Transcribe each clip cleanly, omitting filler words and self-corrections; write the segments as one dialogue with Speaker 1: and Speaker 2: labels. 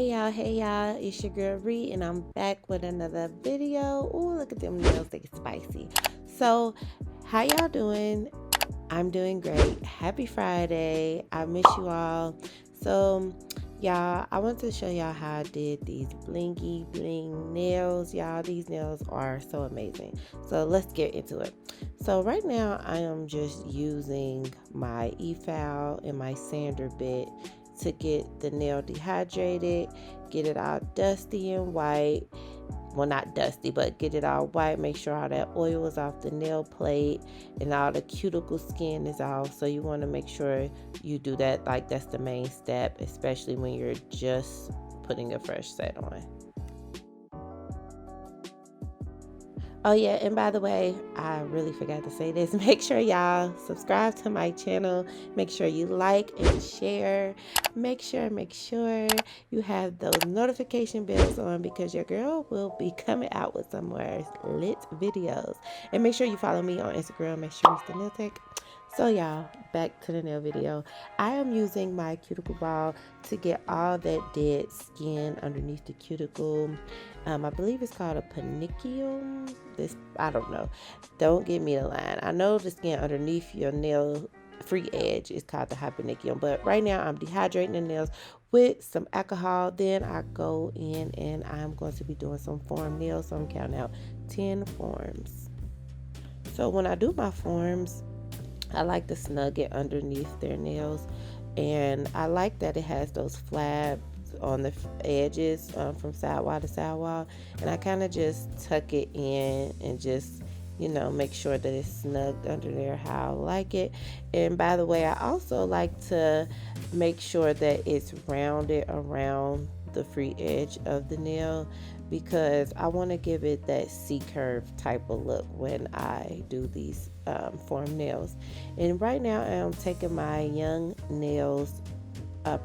Speaker 1: Hey y'all, it's your girl Ree, and I'm back with another video. Oh, look at them nails, they spicy. So, how y'all doing? I'm doing great. Happy Friday. I miss you all. So, y'all, I want to show y'all how I did these blingy bling nails. Y'all, these nails are so amazing. So, let's get into it. So, right now, I am just using my e-file and my sander bit to get the nail dehydrated, get it all dusty and white. Well, not dusty, but get it all white. Make sure all that oil is off the nail plate and all the cuticle skin is off. So you want to make sure you do that. Like, that's the main step, especially when you're just putting a fresh set on. Oh yeah, and by the way, I really forgot to say this. Make sure y'all subscribe to my channel. Make sure you like and share. Make sure you have those notification bells on, because your girl will be coming out with some more lit videos. And make sure you follow me on Instagram at ShericeHill. So y'all, back to the nail video. I am using my cuticle ball to get all that dead skin underneath the cuticle. I believe it's called a panicum. I don't know. Don't give me the line. I know the skin underneath your nail free edge is called the hypernicum. But right now I'm dehydrating the nails with some alcohol. Then I go in and I'm going to be doing some form nails. So I'm counting out 10 forms. So when I do my forms, I like to snug it underneath their nails, and I like that it has those flabs on the edges from sidewall to sidewall, and I kind of just tuck it in and just make sure that it's snugged under there how I like it. And by the way, I also like to make sure that it's rounded around the free edge of the nail, because I want to give it that C-curve type of look when I do these form nails. And right now I'm taking my Young Nails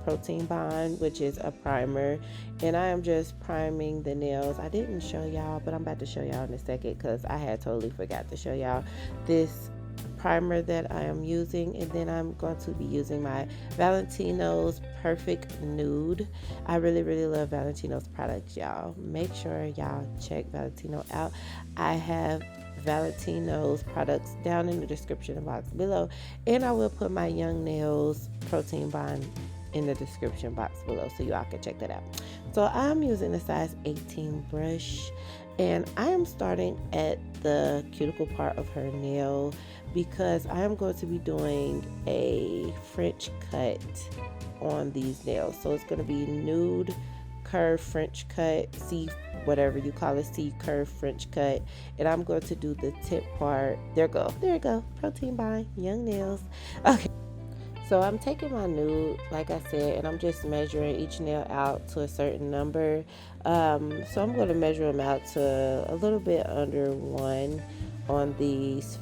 Speaker 1: protein bond, which is a primer, and I am just priming the nails. I didn't show y'all, but I'm about to show y'all in a second, because I had totally forgot to show y'all this primer that I am using. And then I'm going to be using my Valentino's Perfect Nude. I really love Valentino's products, y'all. Make sure y'all check Valentino out. I have Valentino's products down in the description box below, and I will put my Young Nails protein bond in the description box below, so y'all can check that out. So I'm using a size 18 brush, and I am starting at the cuticle part of her nail, because I am going to be doing a French cut on these nails. So it's going to be nude curve French cut, C, whatever you call it, C curve French cut. And I'm going to do the tip part. There you go, protein bond, Young Nails. Okay. So I'm taking my nude, like I said, and I'm just measuring each nail out to a certain number. So I'm going to measure them out to a little bit under 1 on these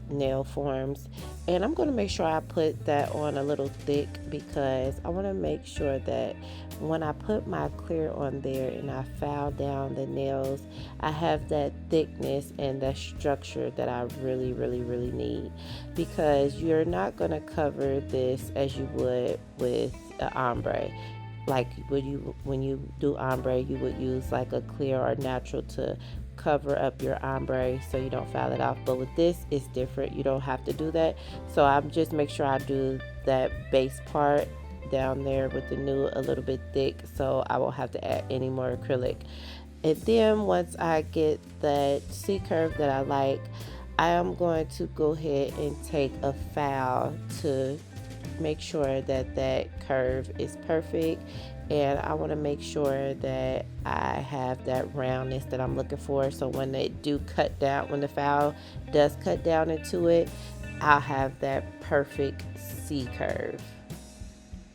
Speaker 1: nail forms, and I'm going to make sure I put that on a little thick, because I want to make sure that when I put my clear on there and I file down the nails, I have that thickness and that structure that I really need, because you're not going to cover this as you would with an ombre. Like when you do ombre, you would use like a clear or natural to cover up your ombre so you don't foul it off. But with this, it's different. You don't have to do that. So I'm just make sure I do that base part down there with the nude a little bit thick, so I won't have to add any more acrylic. And then once I get that C curve that I like, I am going to go ahead and take a file to make sure that that curve is perfect. And I want to make sure that I have that roundness that I'm looking for, so when they do cut down, when the file does cut down into it, I'll have that perfect C curve,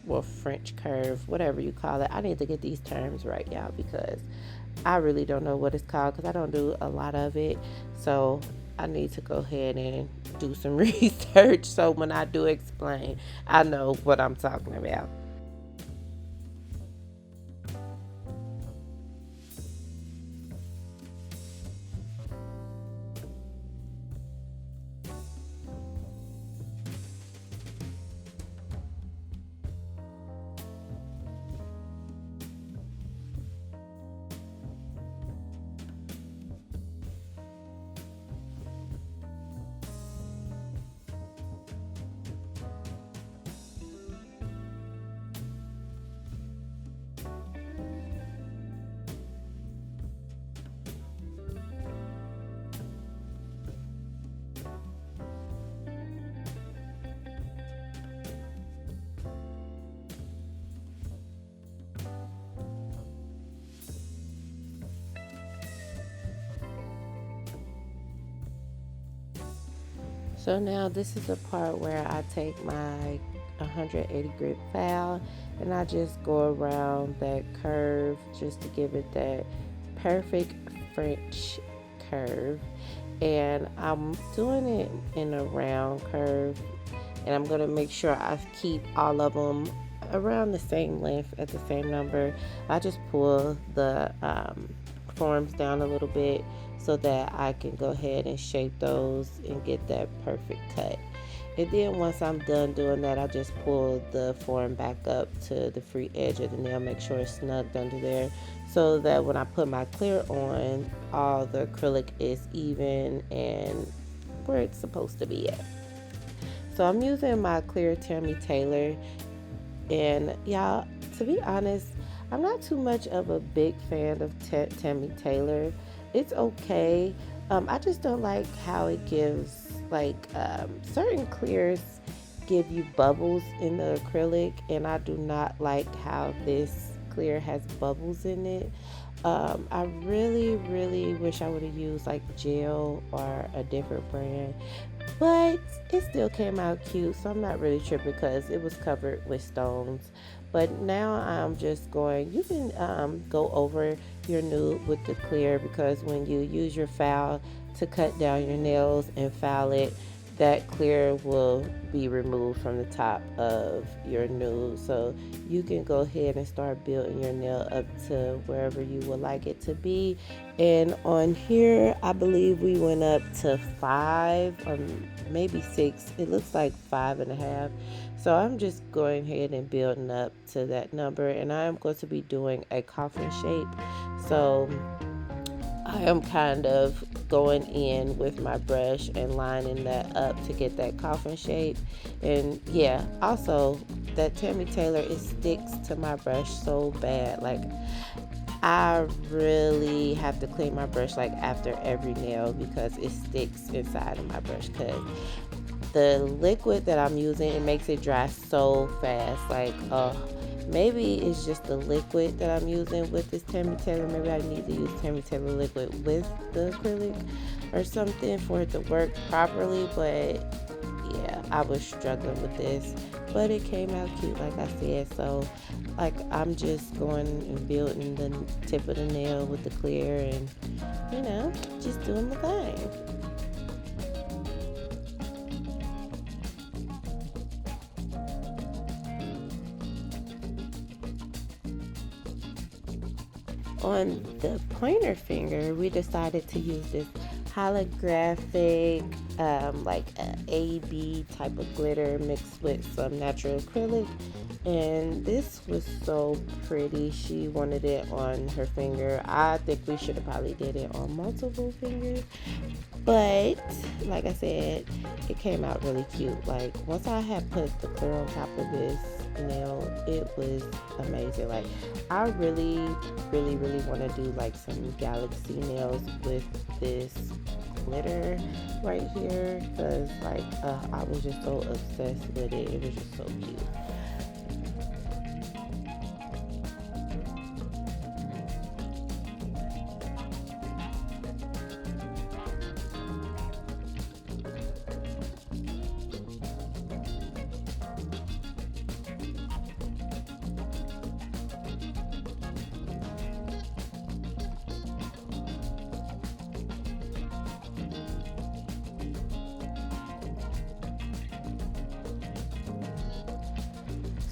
Speaker 1: or French curve, whatever you call it. I need to get these terms right, y'all, because I really don't know what it's called, because I don't do a lot of it. So I need to go ahead and do some research, so when I do explain, I know what I'm talking about. So now this is the part where I take my 180 grit file and I just go around that curve just to give it that perfect French curve. And I'm doing it in a round curve, and I'm going to make sure I keep all of them around the same length at the same number. I just pull the forms down a little bit so that I can go ahead and shape those and get that perfect cut. And then once I'm done doing that, I just pull the form back up to the free edge of the nail, make sure it's snugged under there, so that when I put my clear on, all the acrylic is even and where it's supposed to be at. So I'm using my clear Tammy Taylor, and y'all, to be honest, I'm not too much of a big fan of Tammy Taylor. It's okay. I just don't like how it gives, like, certain clears give you bubbles in the acrylic, and I do not like how this clear has bubbles in it. I really wish I would have used like gel or a different brand, but it still came out cute, so I'm not really tripping because it was covered with stones. But now I'm just going, you can go over your nude with the clear, because when you use your file to cut down your nails and file it, that clear will be removed from the top of your nude. So you can go ahead and start building your nail up to wherever you would like it to be. And on here, I believe we went up to 5 or maybe 6. It looks like 5.5. So I'm just going ahead and building up to that number, and I am going to be doing a coffin shape. So I am kind of going in with my brush and lining that up to get that coffin shape. And yeah, also that Tammy Taylor, it sticks to my brush so bad. Like, I really have to clean my brush like after every nail because it sticks inside of my brush, because the liquid that I'm using, it makes it dry so fast. Like, maybe it's just the liquid that I'm using with this Tammy Taylor. Maybe I need to use Tammy Taylor liquid with the acrylic or something for it to work properly. But yeah, I was struggling with this, but it came out cute, like I said. So like, I'm just going and building the tip of the nail with the clear, and just doing the thing. On the pointer finger, we decided to use this holographic, like a AB type of glitter mixed with some natural acrylic. And this was so pretty. She wanted it on her finger. I think we should have probably did it on multiple fingers. But like I said, it came out really cute. Like, once I had put the clear on top of this nail, it was amazing. Like, I really want to do like some galaxy nails with this glitter right here, because like I was just so obsessed with it. It was just so cute.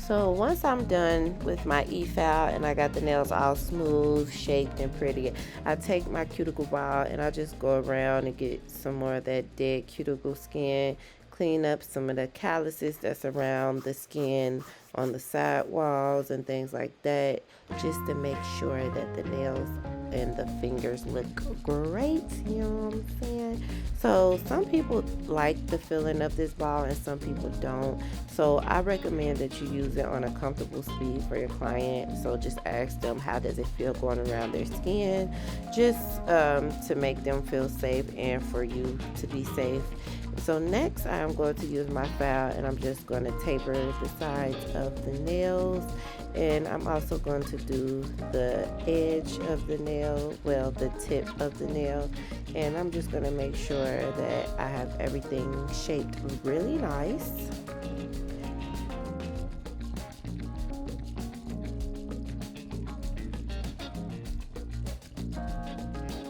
Speaker 1: So once I'm done with my e-file and I got the nails all smooth, shaped, and pretty, I take my cuticle ball and I just go around and get some more of that dead cuticle skin, clean up some of the calluses that's around the skin on the side walls and things like that, just to make sure that the nails and the fingers look great. You know what I'm saying? So some people like the feeling of this ball and some people don't. So I recommend that you use it on a comfortable speed for your client. So just ask them, how does it feel going around their skin, just to make them feel safe and for you to be safe. So next I'm going to use my file and I'm just going to taper the sides of the nails, and I'm also going to do the edge of the nail, well, the tip of the nail, and I'm just going to make sure that I have everything shaped really nice.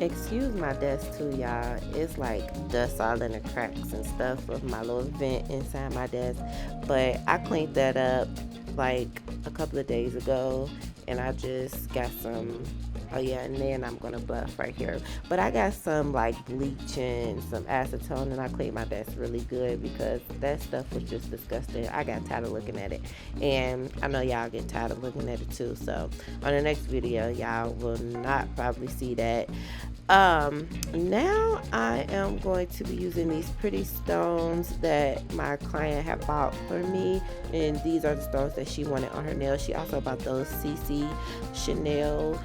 Speaker 1: Excuse my desk too, y'all. It's like dust all in the cracks and stuff of my little vent inside my desk. But I cleaned that up like a couple of days ago, and I just got some, oh yeah, and then I'm gonna buff right here. But I got some like bleach and some acetone, and I cleaned my desk really good because that stuff was just disgusting. I got tired of looking at it, and I know y'all get tired of looking at it too. So on the next video, y'all will not probably see that. Now I am going to be using these pretty stones that my client had bought for me, and these are the stones that she wanted on her nails. She also bought those CC Chanel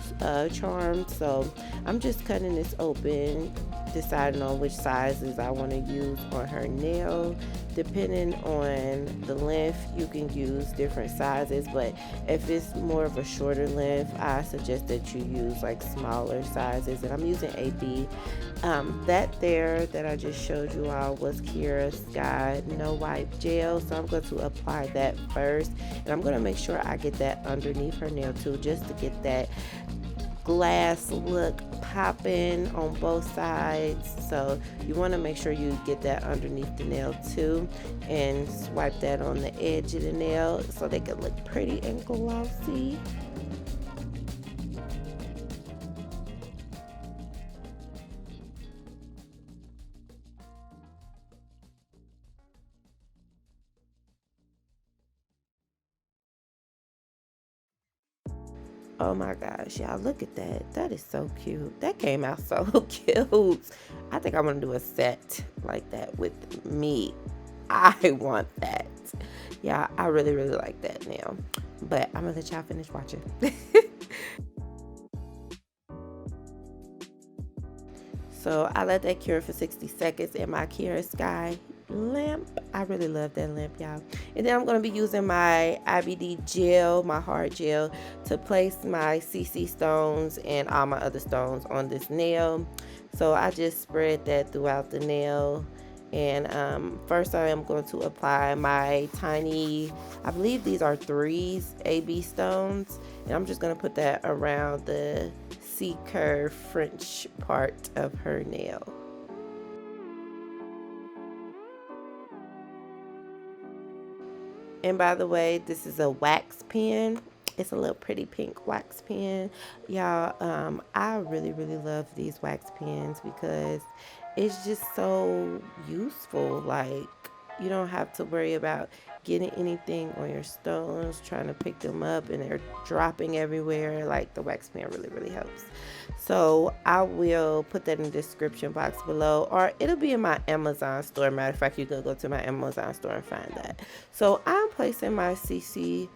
Speaker 1: charms. So I'm just cutting this open, deciding on which sizes I want to use on her nail. Depending on the length, you can use different sizes, but if it's more of a shorter length, I suggest that you use like smaller sizes, and I'm using AB. That there that I just showed you all was Kira Sky No Wipe Gel, so I'm going to apply that first, and I'm going to make sure I get that underneath her nail too, just to get that glass look popping on both sides. So you want to make sure you get that underneath the nail too, and swipe that on the edge of the nail so they can look pretty and glossy. Oh my gosh, y'all, look at that. That is so cute. That came out so cute. I think I want to do a set like that with me. I want that. Yeah, I really, really like that now. But I'm going to let y'all finish watching. So I let that cure for 60 seconds in my Kira Sky lamp. I really love that lamp, y'all. And then I'm going to be using my IBD gel, my hard gel, to place my CC stones and all my other stones on this nail. So I just spread that throughout the nail. And first I am going to apply my tiny, I believe these are 3s AB stones. And I'm just going to put that around the C-curve French part of her nail. And by the way, this is a wax pen. It's a little pretty pink wax pen. Y'all, I really, really love these wax pens because it's just so useful. Like, you don't have to worry about getting anything on your stones, trying to pick them up and they're dropping everywhere. Like, the wax pen really, really helps. So I will put that in the description box below, or it'll be in my Amazon store. Matter of fact, you can go to my Amazon store and find that. So I'm placing my CC,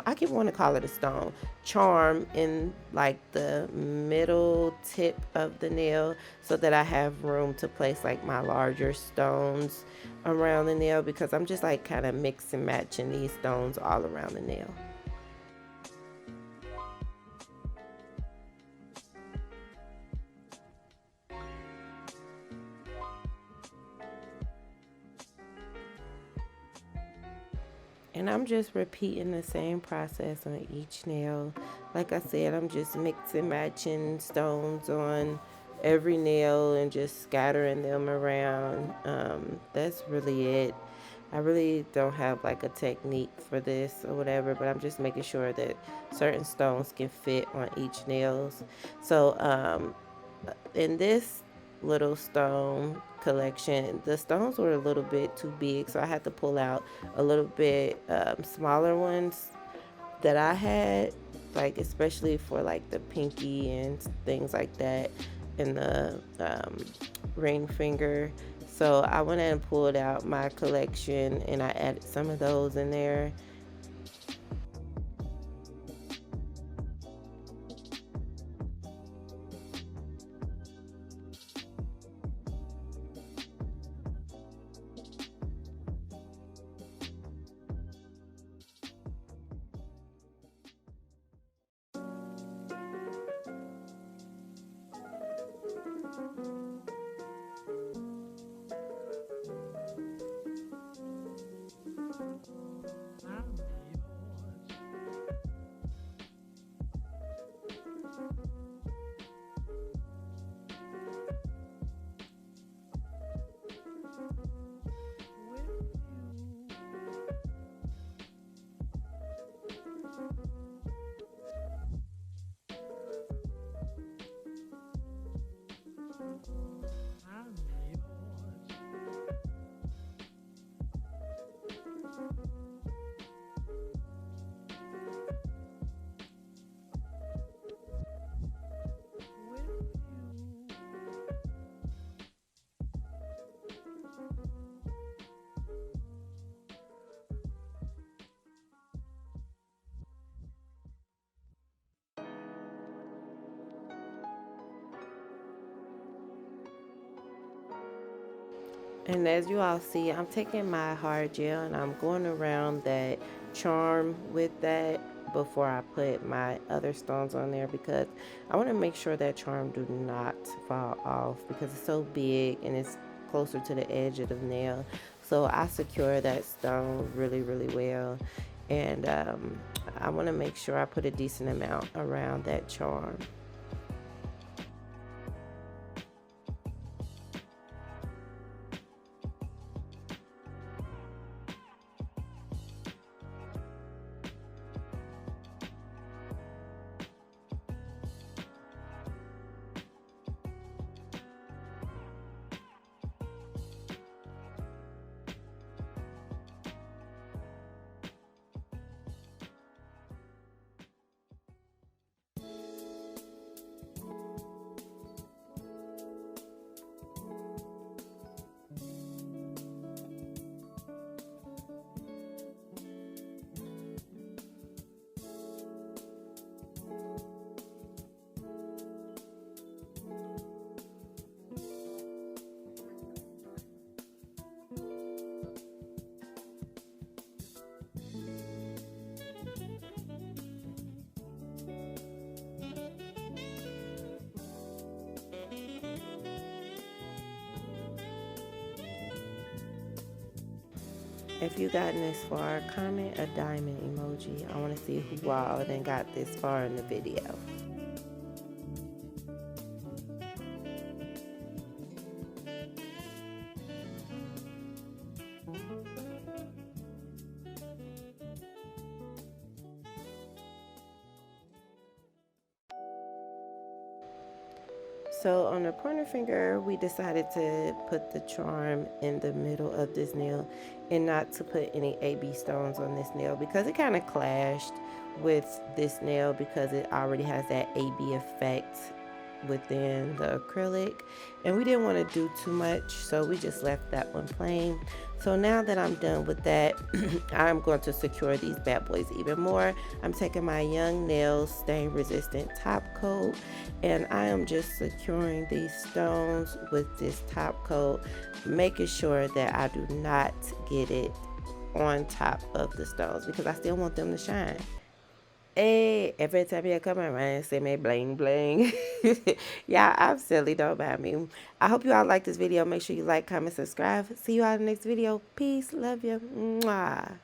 Speaker 1: I keep wanting to call it a stone, charm in like the middle tip of the nail so that I have room to place like my larger stones around the nail, because I'm just like kind of mix and matching these stones all around the nail. And I'm just repeating the same process on each nail. Like I said, I'm just mixing, matching stones on every nail and just scattering them around. That's really it. I really don't have like a technique for this or whatever, but I'm just making sure that certain stones can fit on each nails. So in this little stone collection, the stones were a little bit too big, so I had to pull out a little bit smaller ones that I had, like especially for like the pinky and things like that, and the ring finger. So I went and pulled out my collection and I added some of those in there. And as you all see, I'm taking my hard gel and I'm going around that charm with that before I put my other stones on there, because I want to make sure that charm do not fall off because it's so big and it's closer to the edge of the nail. So I secure that stone really, really well. And I want to make sure I put a decent amount around that charm. If you gotten this far, comment a diamond emoji. I want to see who all then got this far in the video. So on the pointer finger, we decided to put the charm in the middle of this nail and not to put any AB stones on this nail because it kind of clashed with this nail because it already has that AB effect within the acrylic, and we didn't want to do too much, so we just left that one plain. So now that I'm done with that, I'm going to secure these bad boys even more. I'm taking my Young Nails stain resistant top coat and I am just securing these stones with this top coat, making sure that I do not get it on top of the stones because I still want them to shine. Hey, every time you come around, say me bling bling. Yeah, I'm silly, don't mind me. I hope you all like this video. Make sure you like, comment, subscribe. See you all in the next video. Peace, love you. Mwah.